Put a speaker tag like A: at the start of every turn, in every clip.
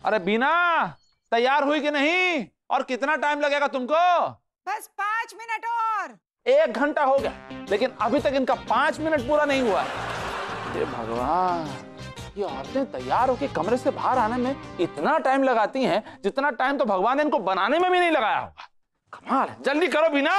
A: अरे बीना, तैयार हुई कि नहीं? और कितना टाइम लगेगा तुमको?
B: बस 5 मिनट और।
A: 1 घंटा हो गया, लेकिन अभी तक इनका 5 मिनट पूरा नहीं हुआ। ये भगवान, ये औरतें तैयार होकर कमरे से बाहर आने में इतना टाइम लगाती हैं जितना टाइम तो भगवान ने इनको बनाने में भी नहीं लगाया होगा। कमाल है। जल्दी करो बीना।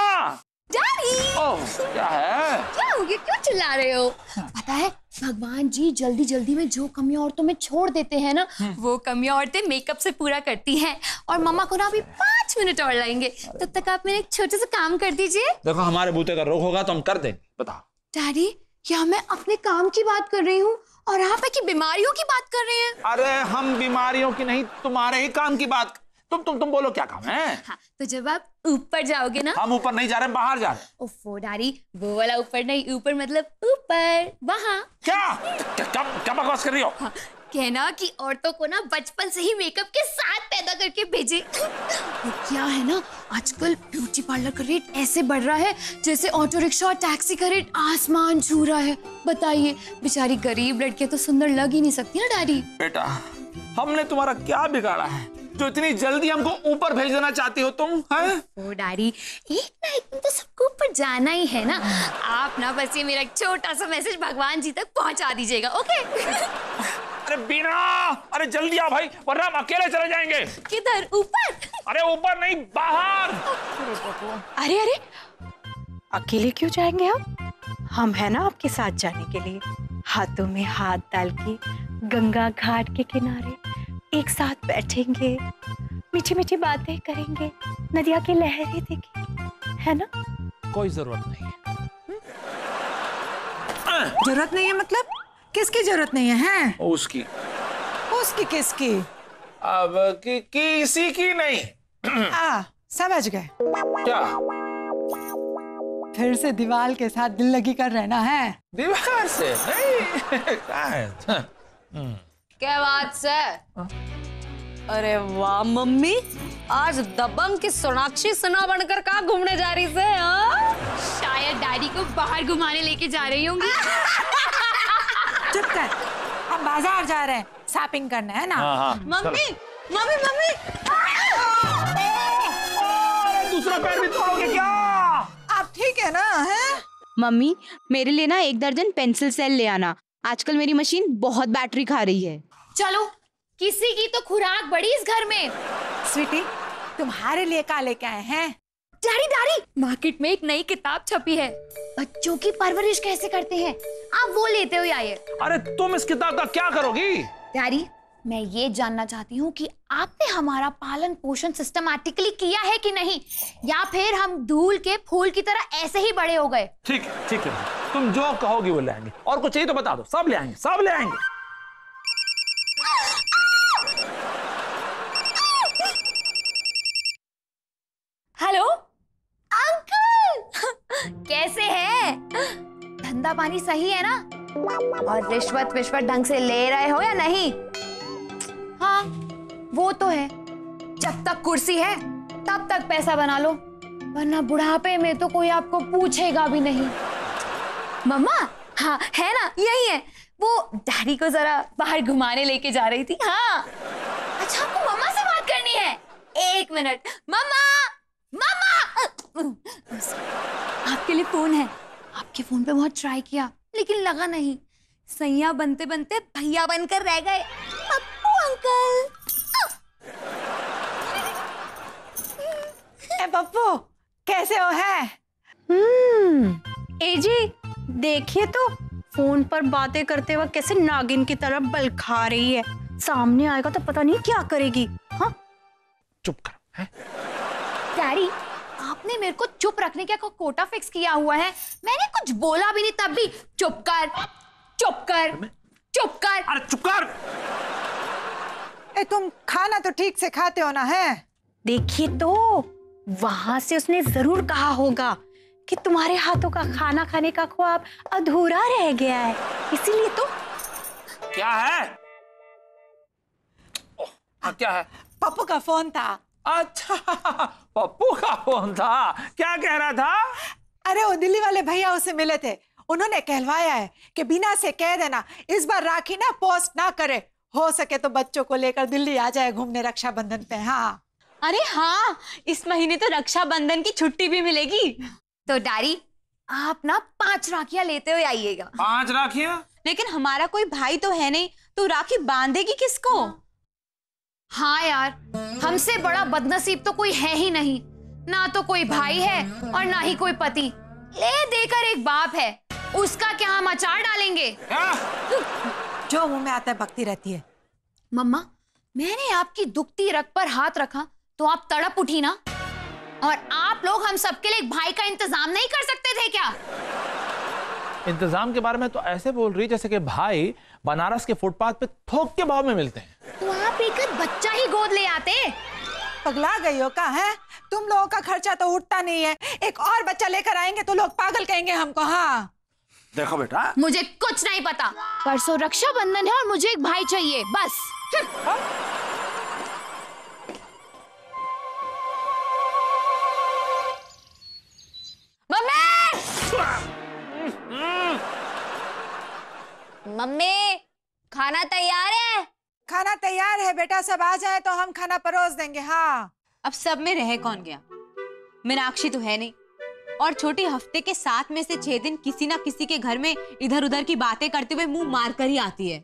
C: डैडी!
A: ओह, क्या है?
C: क्या हो गया? क्यों चिल्ला रहे हो? पता है भगवान जी जल्दी जल्दी में जो कमियां औरतों में छोड़ देते हैं ना, वो कमियां औरतें मेकअप से पूरा करती हैं। और मम्मा को ना अभी 5 मिनट और लगेंगे। तब तक आप मेरे एक छोटे से काम कर दीजिए।
A: देखो, हमारे बूते का रोग होगा तो हम कर देंगे। बताओ।
C: डैडी, क्या मैं अपने काम की बात कर रही हूँ और आप है कि बीमारियों की बात कर रहे हैं?
A: अरे हम बीमारियों की नहीं, तुम्हारे ही काम की बात। तुम बोलो क्या काम है?
C: हाँ, तो जब आप ऊपर जाओगे ना।
A: हम ऊपर नहीं जा रहे, बाहर जा रहे।
C: ओफो डैडी, वो वाला ऊपर नहीं, ऊपर मतलब ऊपर, वहाँ।
A: क्या बकवास कर रही हो?
C: हाँ, कहना कि औरतों को ना बचपन से ही मेकअप के साथ पैदा करके भेजे। तो क्या है ना, आजकल ब्यूटी पार्लर का रेट ऐसे बढ़ रहा है जैसे ऑटो रिक्शा और टैक्सी का रेट आसमान छू रहा है। बताइए, बेचारी गरीब लड़कियां तो सुंदर लग ही नहीं सकती ना डैडी।
A: बेटा, हमने तुम्हारा क्या बिगाड़ा है जो इतनी जल्दी हमको ऊपर भेज देना चाहती हो तुम? हैं?
C: ओ डैडी, एक ना एक दिन तो सबको ऊपर जाना ही है ना। आप ना बस ये मेरा छोटा सा मैसेज भगवान जी तक पहुंचा दीजिएगा, ओके?
A: अरे बीना, अरे जल्दी आ भाई, वरना हम अकेले चले जाएंगे।
C: किधर? ऊपर?
A: अरे ऊपर नहीं, बाहर।
B: अरे अरे, अकेले क्यों जाएंगे हम है ना आपके साथ जाने के लिए। हाथों में हाथ डाल के गंगा घाट के किनारे एक साथ बैठेंगे, मीठी मीठी बातें करेंगे, नदिया की लहरें देखेंगे, है ना?
A: कोई जरूरत नहीं है।
B: जरूरत नहीं है मतलब? किसकी जरूरत नहीं है?
A: उसकी
B: किसकी?
A: अब किसी की नहीं।
B: समझ गए।
A: क्या?
B: फिर से दीवार के साथ दिल लगी कर रहना है?
A: दीवार से नहीं।
D: क्या बात से? अरे वाह मम्मी, आज दबंग की सोनाक्षी सिन्हा बनकर कहाँ घूमने जा रही से?
C: शायद डैडी को बाहर घुमाने लेके जा रही होंगी।
B: चुप कर, हम बाजार जा रहे हैं, शॉपिंग करना है ना?
A: हाँ,
D: मम्मी मम्मी मम्मी,
A: दूसरा पैर भी तोड़ोगे क्या?
B: आप ठीक है ना? है
E: मम्मी, मेरे लिए ना 1 दर्जन पेंसिल सेल ले आना। आजकल मेरी मशीन बहुत बैटरी खा रही है।
C: चलो, किसी की तो खुराक बढ़ी इस घर में।
B: स्वीटी, तुम्हारे लिए क्या लेके आए हैं?
C: डैडी, मार्केट में एक नई किताब छपी है, बच्चों की परवरिश कैसे करते हैं। आप वो लेते हुए आइए।
A: अरे तुम इस किताब का क्या करोगी?
C: डैडी, मैं ये जानना चाहती हूँ कि आपने हमारा पालन पोषण सिस्टमैटिकली किया है कि नहीं, या फिर हम धूल के फूल की तरह ऐसे ही बड़े हो गए।
A: ठीक है, तुम जो कहोगी वो ले आएंगे। और कुछ चाहिए तो बता दो, सब ले आएंगे।
C: हेलो अंकल, कैसे हैं? धंधा पानी सही है ना? और रिश्वत ढंग से ले रहे हो या नहीं? हाँ, वो तो है। जब तक कुर्सी है तब तक पैसा बना लो, वरना बुढ़ापे में तो कोई आपको पूछेगा भी नहीं। मम्मा, हाँ है ना, यही है। वो डैडी को जरा बाहर घुमाने लेके जा रही थी। हाँ, अच्छा आपको मम्मा से बात करनी है? 1 मिनट। मम्मा, आपके लिए फोन है। आपके फोन पे बहुत ट्राई किया लेकिन लगा नहीं। सैया बनते बनते भैया बनकर रह गए। पप्पू अंकल।
B: पप्पू, कैसे हो? है
E: ए जी, देखिए तो फोन पर बातें करते वक्त कैसे नागिन की तरह बल खा रही है। सामने आएगा तो पता नहीं क्या करेगी। हाँ,
A: चुप कर। है?
C: डैडी, आपने मेरे को चुप रखने का कोटा फिक्स किया हुआ है। मैंने कुछ बोला भी नहीं तब भी चुप कर।
A: अरे चुप कर।
B: तुम खाना तो ठीक से खाते हो ना? है,
E: देखिए तो वहां से उसने जरूर कहा होगा कि तुम्हारे हाथों का खाना खाने का ख्वाब अधूरा रह गया है, इसीलिए तो।
A: क्या है? क्या है?
B: पप्पू का फोन था।
A: अच्छा, पप्पू का फोन था। क्या कह रहा था?
B: अरे वो दिल्ली वाले भैया उसे मिले थे, उन्होंने कहलवाया है कि बिना से कह देना इस बार राखी ना पोस्ट ना करे,
F: हो सके तो बच्चों को लेकर दिल्ली आ जाए घूमने रक्षाबंधन पे। हाँ
E: अरे हाँ, इस महीने तो रक्षाबंधन की छुट्टी भी मिलेगी।
C: तो डैडी आप ना 5 राखियां लेते हुए आइएगा।
A: 5 राखियां?
E: लेकिन हमारा कोई भाई तो है नहीं, तो राखी बांधेगी किसको?
C: हाँ यार, हमसे बड़ा बदनसीब तो कोई है ही नहीं। ना तो कोई भाई है और ना ही कोई पति। ले देकर एक बाप है, उसका क्या हम अचार डालेंगे?
F: जो मुंह में आता है बकती रहती है।
C: मम्मा, मैंने आपकी दुखती रग पर हाथ रखा तो आप तड़प उठी ना। और आप लोग हम सबके लिए एक भाई का इंतजाम नहीं कर सकते थे क्या?
A: इंतजाम के बारे में तो ऐसे बोल रही जैसे कि भाई बनारस के फुटपाथ पे थोक के भाव में मिलते हैं।
C: तो आप एक बच्चा ही गोद ले आते।
F: पगला गई हो का है? तुम लोगों का खर्चा तो उठता नहीं है, एक और बच्चा लेकर आएंगे तो लोग पागल कहेंगे हमको। हाँ
A: देखो बेटा,
C: मुझे कुछ नहीं पता। परसों रक्षाबंधन है और मुझे एक भाई चाहिए बस।
D: मम्मी खाना तैयार है?
F: खाना तैयार है बेटा, सब आ जाए तो हम खाना परोस देंगे। हाँ
E: अब सब में रह कौन गया? मीनाक्षी तो है नहीं, और छोटी हफ्ते के 7 में से 6 दिन किसी ना किसी के घर में इधर उधर की बातें करते हुए मुंह मार कर ही आती है।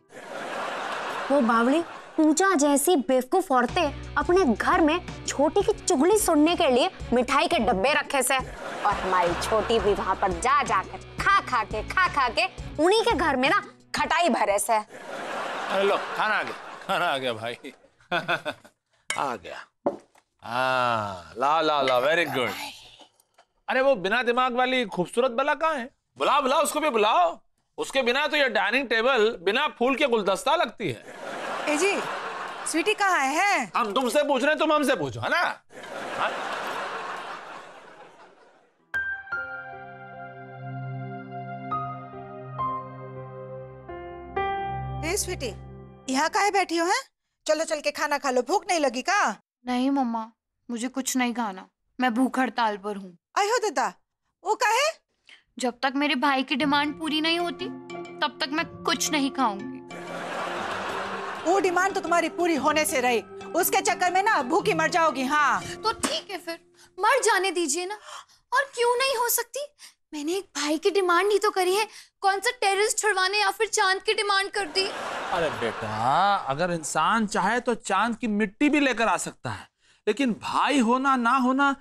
D: वो बावली पूजा जैसी बेवकूफ औरतें अपने घर में छोटी की चुगली सुनने के लिए मिठाई के डब्बे रखे से, और हमारी छोटी भी वहां पर जा जाकर खा खा के उन्हीं के घर में ना खटाई भरे से।
A: अरे लो खाना आ गया भाई। आ गया। हाँ ला वेरी गुड। अरे वो बिना दिमाग वाली खूबसूरत बला कहाँ है? बुलाओ उसको भी बुलाओ। उसके बिना तो ये डाइनिंग टेबल बिना फूल के गुलदस्ता लगती है।
F: ए जी, स्वीटी कहाँ है?
A: हम तुमसे पूछ रहे हैं, तुम हमसे पूछो, है ना? हाँ?
F: ए स्वीटी, यहाँ काहे बैठी हो? है चलो चल के खाना खा लो, भूख नहीं लगी का?
C: नहीं मम्मा, मुझे कुछ नहीं खाना, मैं भूख हड़ताल पर हूँ।
F: आयो दादा, वो काहे?
C: जब तक मेरे भाई की डिमांड पूरी नहीं होती तब तक मैं कुछ नहीं खाऊंगी।
F: वो डिमांड तो तुम्हारी पूरी होने से रही, उसके चक्कर में ना भूखी मर जाओगी। हाँ
C: तो ठीक है, फिर मर जाने दीजिए ना। और क्यों नहीं हो सकती? मैंने एक भाई की डिमांड ही तो करी है, कौन सा टेररिस्ट छुड़वाने या फिर चांद की डिमांड कर दी?
A: अरे बेटा, अगर इंसान चाहे तो चांद की मिट्टी भी लेकर आ सकता है, लेकिन भाई होना ना होना,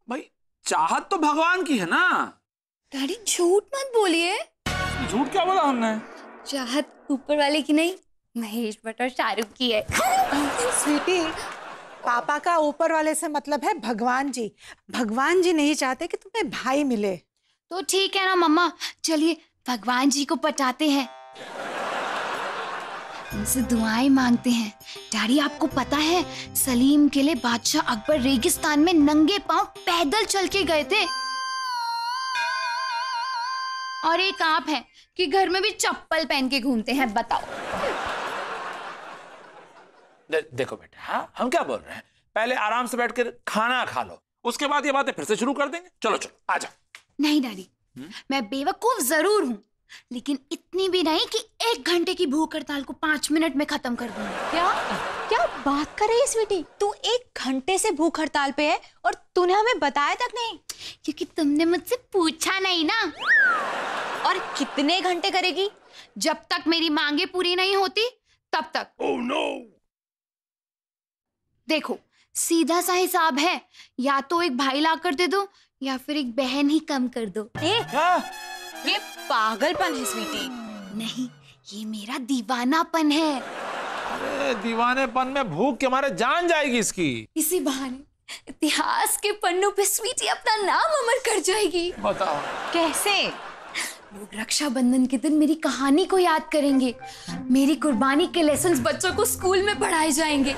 A: भाई चाहत तो भगवान की है ना।
C: डैडी झूठ मत बोलिए।
A: झूठ क्या बोला हमने?
C: चाहत ऊपर वाले की नहीं, महेश भट्ट और शाहरुख की है।
F: स्वीटी, पापा का ऊपर वाले से मतलब है भगवान जी। भगवान जी नहीं चाहते कि तुम्हें भाई मिले।
C: तो ठीक है ना मम्मा, चलिए भगवान जी को पटाते हैं, उनसे दुआएं मांगते हैं। डैडी आपको पता है, सलीम के लिए बादशाह अकबर रेगिस्तान में नंगे पांव पैदल चल के गए थे, और एक आप हैं कि घर में भी चप्पल पहन के घूमते हैं। बताओ।
A: देखो बेटा, हाँ हम क्या बोल रहे हैं, पहले आराम से बैठकर खाना खा लो, उसके बाद ये बातें फिर से शुरू कर देंगे। चलो आजा।
C: नहीं डैडी, मैं बेवकूफ जरूर हूँ, लेकिन इतनी भी नहीं कि 1 घंटे की भूख हड़ताल को 5 मिनट में खत्म कर दूंगी।
E: क्या बात कर रही है स्वीटी? तू 1 घंटे से भूख हड़ताल पे है और तूने हमें बताया तक नहीं?
C: क्योंकि तुमने मुझसे पूछा नहीं ना।
E: और कितने घंटे करेगी?
C: जब तक मेरी मांगे पूरी नहीं होती तब तक।
A: Oh no.
C: देखो सीधा सा हिसाब है, या तो एक भाई ला कर दे दो या फिर एक बहन ही कम कर दो।
E: ये पागलपन है स्वीटी।
C: नहीं, ये मेरा दीवानापन है।
A: अरे दीवानेपन में भूख के मारे जान जाएगी इसकी।
C: इसी बहाने इतिहास के पन्नों पे स्वीटी अपना नाम अमर कर जाएगी।
A: बताओ
E: कैसे?
C: लोग रक्षाबंधन के दिन मेरी कहानी को याद करेंगे, मेरी कुर्बानी के लेसन्स बच्चों को स्कूल में पढ़ाए जाएंगे,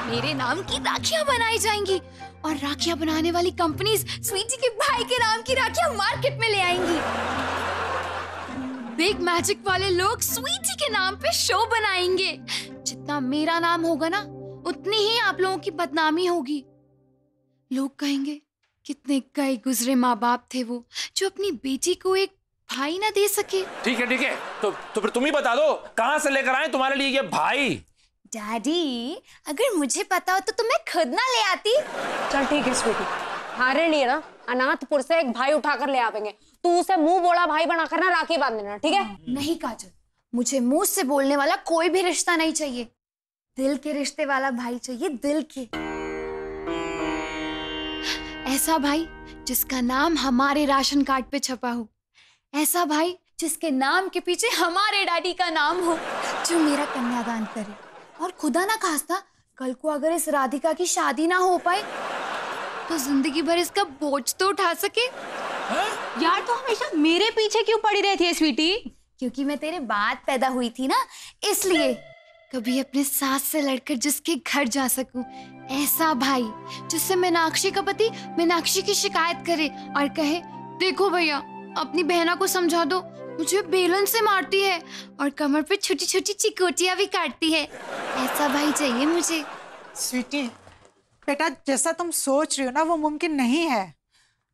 C: मेरे नाम की राखियां बनाई जाएंगी, और राखियां बनाने वाली कंपनीज स्वीटी के भाई के नाम की राखियां मार्केट में ले आएंगी। बिग मैजिक वाले लोग स्वीटी के नाम पे शो बनाएंगे। जितना मेरा नाम होगा ना, उतनी ही आप लोगों की बदनामी होगी। लोग कहेंगे कितने गए गुजरे माँ बाप थे वो, जो अपनी बेटी को एक भाई ना दे सके?
A: ठीक है, तो फिर तुम ही बता दो कहां से लेकर आए तुम्हारे लिए ये भाई।
C: डैडी, अगर मुझे पता हो तो मैं खुद ना ले आती।
D: चल ठीक है स्वीटी, हमारे लिए ना अनाथपुर से एक भाई उठाकर ले आवेंगे, तू उसे मुंह बोला भाई बनाकर ना राखी बांध देना, ठीक है?
C: नहीं काजल, मुझे मुंह से बोलने वाला कोई भी रिश्ता नहीं चाहिए, दिल के रिश्ते वाला भाई चाहिए, दिल के। ऐसा भाई जिसका नाम हमारे राशन कार्ड पे छपा हो, ऐसा भाई जिसके नाम के पीछे हमारे डैडी का नाम हो, जो मेरा कन्यादान करे, और खुदा ना खास्ता कल को अगर इस राधिका की शादी ना हो पाए तो जिंदगी भर इसका बोझ तो उठा सके।
E: यार तो हमेशा मेरे पीछे क्यों पड़ी रहती है स्वीटी?
C: क्योंकि मैं तेरे बाद पैदा हुई थी ना, इसलिए। कभी अपने सास से लड़कर जिसके घर जा सकूं, ऐसा भाई जिससे मीनाक्षी का पति मीनाक्षी की शिकायत करे और कहे, देखो भैया अपनी बहना को समझा दो, मुझे बेलन से मारती है और कमर पे छोटी छोटी चिकोटियां भी काटती है। ऐसा भाई चाहिए मुझे।
F: स्वीटी बेटा, जैसा तुम सोच रही हो ना वो मुमकिन नहीं है।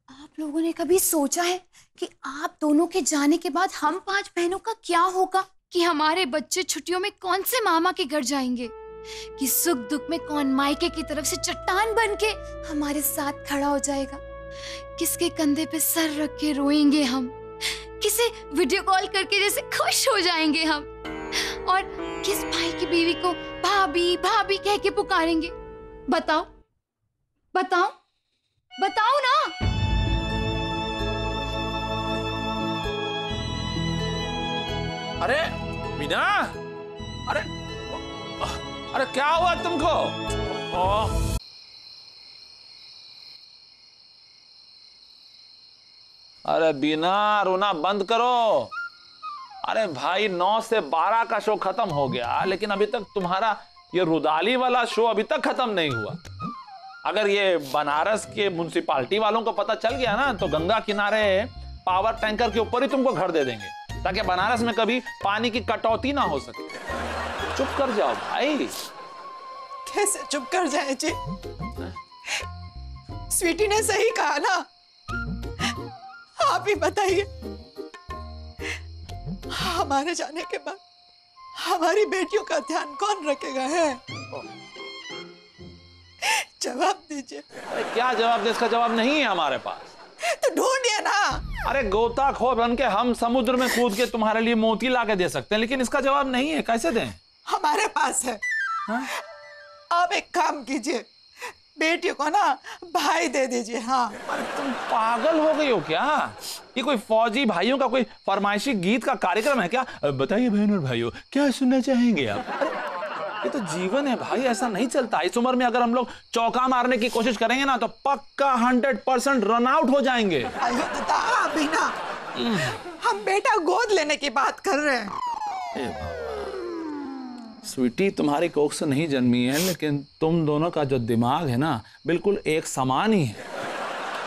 C: आप लोगों ने कभी सोचा है कि आप दोनों के जाने के बाद हम 5 बहनों का क्या होगा? कि हमारे बच्चे छुट्टियों में कौन से मामा के घर जाएंगे? कि सुख दुख में कौन मायके की तरफ से चट्टान बन के हमारे साथ खड़ा हो जाएगा? किसके कंधे पे सर रख के रोएंगे हम? किसे वीडियो कॉल करके जैसे खुश हो जाएंगे हम? और किस भाई की बीवी को भाभी भाभी कह के पुकारेंगे? बताओ बताओ बताओ ना।
A: अरे मीना, अरे अरे क्या हुआ तुमको? अरे बीना, रोना बंद करो। अरे भाई 9 से 12 का शो खत्म हो गया, लेकिन अभी तक तुम्हारा ये रुदाली वाला शो अभी तक खत्म नहीं हुआ। अगर ये बनारस के म्युनिसिपालिटी वालों को पता चल गया ना, तो गंगा किनारे पावर टैंकर के ऊपर ही तुमको घर दे देंगे, ताकि बनारस में कभी पानी की कटौती ना हो सके। चुप कर जाओ भाई।
F: कैसे चुप कर जाए जी? स्वीटी ने सही कहा ना, आप ही बताइए, हमारे जाने के बाद हमारी बेटियों का ध्यान कौन रखेगा? है जवाब दीजिए।
A: अरे क्या जवाब दे? इसका जवाब नहीं है हमारे पास।
F: तो ढूंढिए ना।
A: अरे गोताखोर बन के हम समुद्र में कूद के तुम्हारे लिए मोती ला के दे सकते हैं, लेकिन इसका जवाब नहीं है। कैसे दें?
F: हमारे पास है।
A: हाँ?
F: आप एक काम कीजिए, बेटियों को ना भाई दे दीजिए। हाँ,
A: अरे तुम पागल हो गई हो क्या? ये कोई फौजी भाइयों का कोई फरमाइशी गीत का कार्यक्रम है क्या? बताइए बहन और भाइयों, क्या सुनना चाहेंगे आप? ये तो जीवन है भाई, ऐसा नहीं चलता। इस उम्र में अगर हम लोग चौका मारने की कोशिश करेंगे ना, तो पक्का 100% रन आउट हो जाएंगे।
F: अभी ना हम बेटा गोद लेने की बात कर रहे हैं।
A: स्वीटी तुम्हारी कोख से नहीं जन्मी है, लेकिन तुम दोनों का जो दिमाग है ना, बिल्कुल एक समान ही है।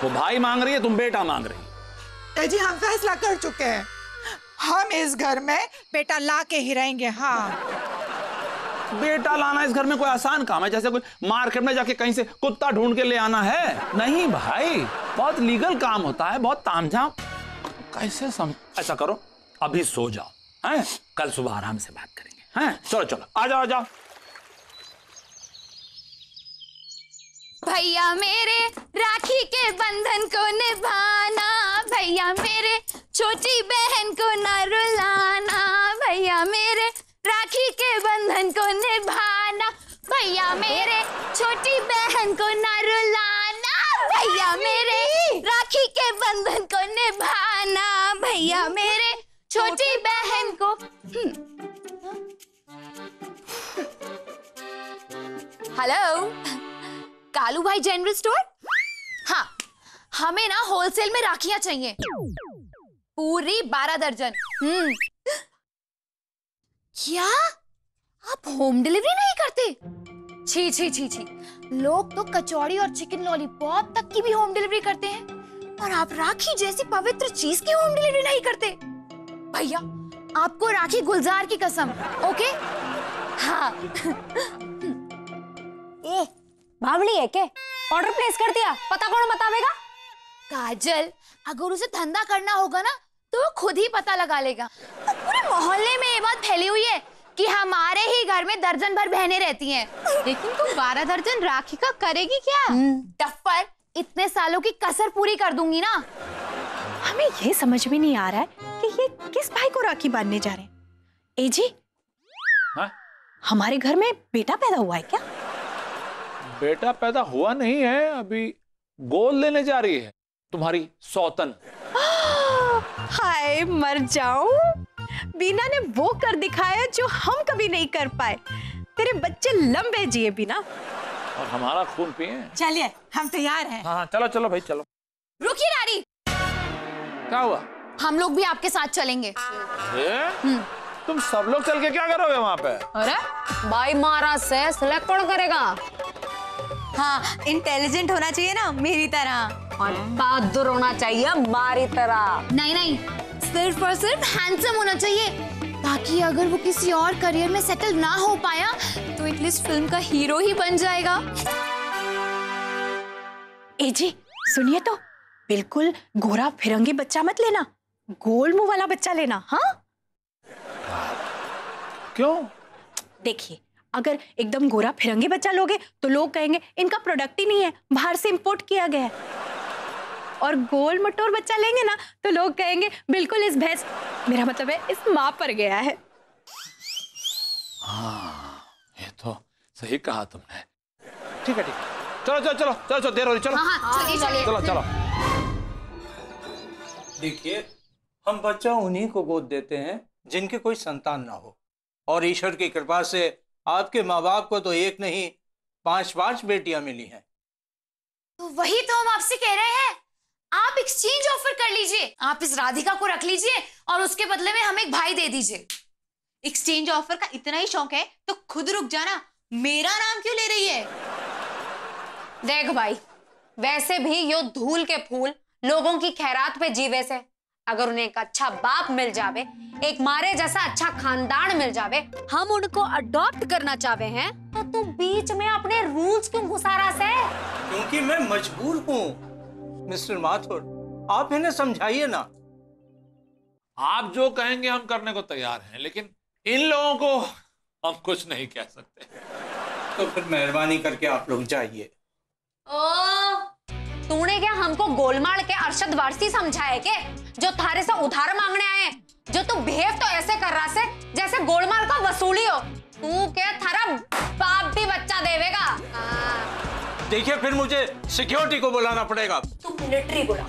A: वो भाई मांग रही है, तुम बेटा मांग रही है।
F: जी हम फैसला कर चुके हैं, हम इस घर में बेटा ला के ही रहेंगे। हाँ,
A: बेटा लाना इस घर में कोई आसान काम है? जैसे कोई मार्केट में जाके कहीं से कुत्ता ढूंढ के ले आना है? नहीं भाई, बहुत लीगल काम होता है, बहुत तामझाम। कैसे ऐसा करो, अभी सो जाओ, हैं? कल सुबह आराम से बात करेंगे। हैं? चलो चलो, आ जाओ आ जाओ।
C: भैया मेरे राखी के बंधन को निभाना, भैया मेरे छोटी बहन को न रुलाना, भैया मेरे राखी के बंधन को निभाना, भैया मेरे छोटी बहन को न रुलाना, भैया मेरे राखी के बंधन को निभाना, भैया मेरे छोटी बहन को। हेलो, कालू भाई जनरल स्टोर? हाँ, हमें ना होलसेल में राखियां चाहिए, पूरी 12 दर्जन। क्या आप होम डिलीवरी नहीं करते? छी छी छी छी, लोग तो कचौड़ी और चिकन लॉलीपॉप तक की भी होम डिलीवरी करते हैं, और आप राखी जैसी पवित्र चीज की होम डिलीवरी नहीं करते। भैया आपको राखी गुलजार की कसम। ओके? हाँ।
D: ए, बावली है के? ऑर्डर प्लेस कर दिया, पता कौन बतावेगा?
C: काजल, अगर उसे धंधा करना होगा ना, तो वो खुद ही पता लगा लेगा। तो पूरे मोहल्ले में ये बात फैली हुई है कि हमारे ही घर में दर्जन भर बहनें रहती हैं।
E: लेकिन तुम 12 दर्जन राखी का करेगी क्या?
C: डफर, इतने सालों की कसर पूरी कर दूंगी ना।
B: हमें ये समझ में नहीं आ रहा है कि ये किस भाई को राखी बांधने जा रहे हैं। ए जी,
A: हाँ?
B: हमारे घर में बेटा पैदा हुआ है क्या?
A: बेटा पैदा हुआ नहीं है, अभी गोद लेने जा रही है तुम्हारी सौतन।
B: हाय मर जाऊं, बीना ने वो कर दिखाया जो हम कभी नहीं कर पाए। तेरे बच्चे लंबे जिए बीना।
A: और हमारा खून पिए।
F: चलिए हम तैयार हैं।
A: हाँ चलो चलो भाई चलो।
C: रुकिए नारी,
A: क्या हुआ?
C: हम लोग भी आपके साथ चलेंगे।
A: तुम सब लोग चल के क्या करोगे वहाँ पे?
D: अरे भाई महाराज से सिलेक्ट कौन करेगा?
E: हाँ, इंटेलिजेंट होना चाहिए ना मेरी तरह।
D: और बहादुर होना चाहिए हमारी तरह।
C: नहीं नहीं, सिर्फ और सिर्फ हैंडसम होना चाहिए, ताकि अगर वो किसी और करियर में सेटल ना हो पाया तो एटलीस्ट फिल्म का हीरो ही बन जाएगा।
B: ए जी सुनिए तो, बिल्कुल गोरा फिरंगी बच्चा मत लेना, गोल मुंह वाला बच्चा लेना। हाँ
A: क्यों?
B: देखिए, अगर एकदम गोरा फिरंगी बच्चा लोगे तो लोग कहेंगे इनका प्रोडक्ट ही नहीं है, बाहर से इंपोर्ट किया गया है। और गोल मटोर बच्चा लेंगे ना तो लोग कहेंगे बिल्कुल इस भैंस, मेरा मतलब है इस माँ पर गया है।
A: हाँ ये तो सही कहा तुमने। ठीक है ठीक है, चलो चलो चलो चलो चलो, देर हो रही, चलो।
C: हाँ चलिए चलिए।
A: चलो चलो।
G: देखिए, हम बच्चा उन्हीं को गोद देते हैं जिनके कोई संतान ना हो, और ईश्वर की कृपा से आपके माँ बाप को तो एक नहीं 5 बेटियां मिली हैं।
C: तो वही तो हम आपसे कह रहे हैं, आप एक्सचेंज ऑफर कर लीजिए, आप इस राधिका को रख लीजिए और उसके बदले में हमें एक भाई दे दीजिए।
E: एक्सचेंज ऑफर का इतना ही शौक है तो खुद रुक जाना, मेरा नाम क्यों ले रही है?
D: देख भाई, वैसे भी यो धूल के फूल लोगों की खैरात पे जीवे से, अगर उन्हें एक अच्छा बाप मिल जावे, एक मारे जैसा अच्छा खानदान मिल जावे, हम उनको अडॉप्ट करना चाहते हैं, तो तू बीच में अपने रूल्स क्यों घुसा रहा से?
G: क्योंकि मैं मजबूर हूँ। मिस्टर माथुर, आप इन्हें समझाइए ना।
A: आप जो कहेंगे हम करने को तैयार हैं, लेकिन इन लोगों को हम कुछ नहीं कह सकते।
G: तो फिर मेहरबानी करके आप लोग जाइए।
D: तूने क्या हमको गोलमाल के अरशद वारसी समझा है के, जो थारे से उधार मांगने आए? जो तू बिहेव तो ऐसे कर रहा से जैसे गोलमाल का वसूली हो। तू क्या थारा बाप भी बच्चा देवेगा?
G: देखिए, फिर मुझे सिक्योरिटी को बुलाना पड़ेगा।
D: तू मिलिट्री बुला।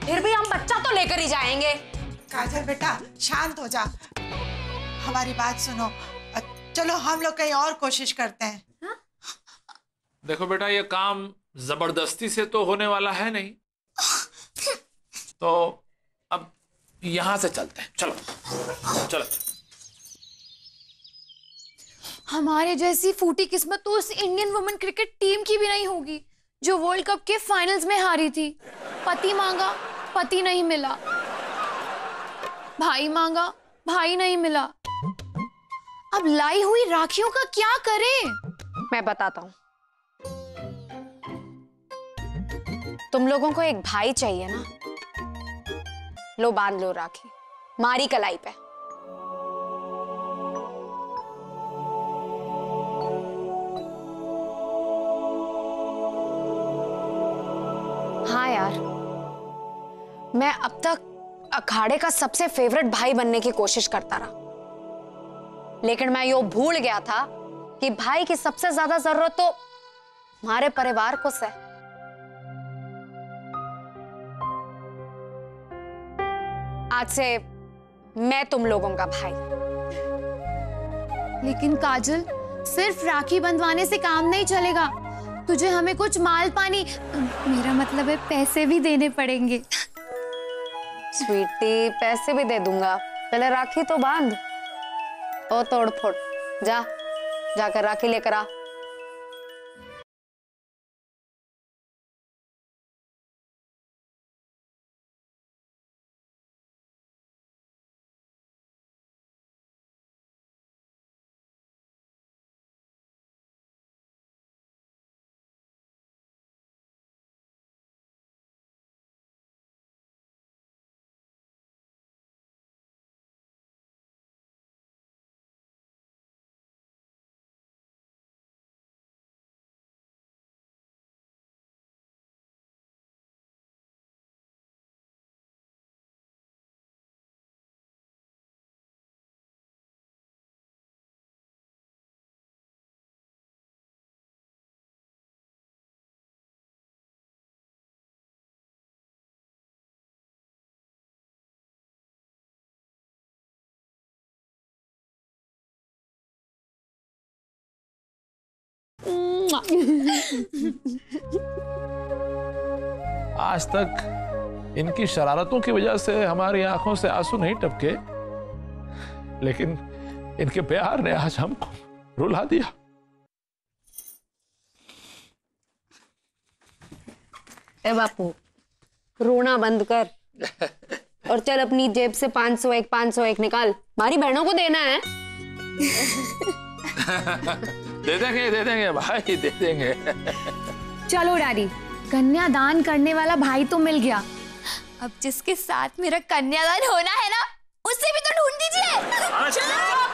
D: फिर भी हम बच्चा तो लेकर ही जाएंगे।
F: काजल बेटा शांत हो जा, हमारी बात सुनो। चलो हम लोग कहीं और कोशिश करते हैं।
A: देखो बेटा, ये काम जबरदस्ती से तो होने वाला है नहीं, तो अब यहां से चलते हैं। चलो चलो।
C: हमारे जैसी फूटी किस्मत तो उस इंडियन वुमेन क्रिकेट टीम की भी नहीं होगी जो वर्ल्ड कप के फाइनल्स में हारी थी। पति मांगा, पति नहीं मिला, भाई मांगा, भाई नहीं मिला। अब लाई हुई राखियों का क्या करें?
D: मैं बताता हूँ। तुम लोगों को एक भाई चाहिए ना, लो बांध लो राखी मारी कलाई पे। हाँ यार, मैं अब तक अखाड़े का सबसे फेवरेट भाई बनने की कोशिश करता रहा, लेकिन मैं यो भूल गया था कि भाई की सबसे ज्यादा जरूरत तो हमारे परिवार को से। आज से मैं तुम लोगों का भाई।
C: लेकिन काजल, सिर्फ राखी बंधवाने से काम नहीं चलेगा, तुझे हमें कुछ माल पानी, मेरा मतलब है पैसे भी देने पड़ेंगे।
D: स्वीटी, पैसे भी दे दूंगा, पहले राखी तो बांध। ओ तोड़ फोड़, जाकर राखी लेकर आ।
A: आज तक इनकी शरारतों की वजह से हमारी आंखों से आंसू नहीं टपके, लेकिन इनके प्यार ने आज हमको रुला दिया।
D: ए बापू, रोना बंद कर और चल अपनी जेब से 501 निकाल, हमारी बहनों को देना है।
A: दे देंगे भाई, दे देंगे।
C: चलो डैडी, कन्यादान करने वाला भाई तो मिल गया, अब जिसके साथ मेरा कन्यादान होना है ना, उसे भी तो ढूंढ दीजिए। चलो।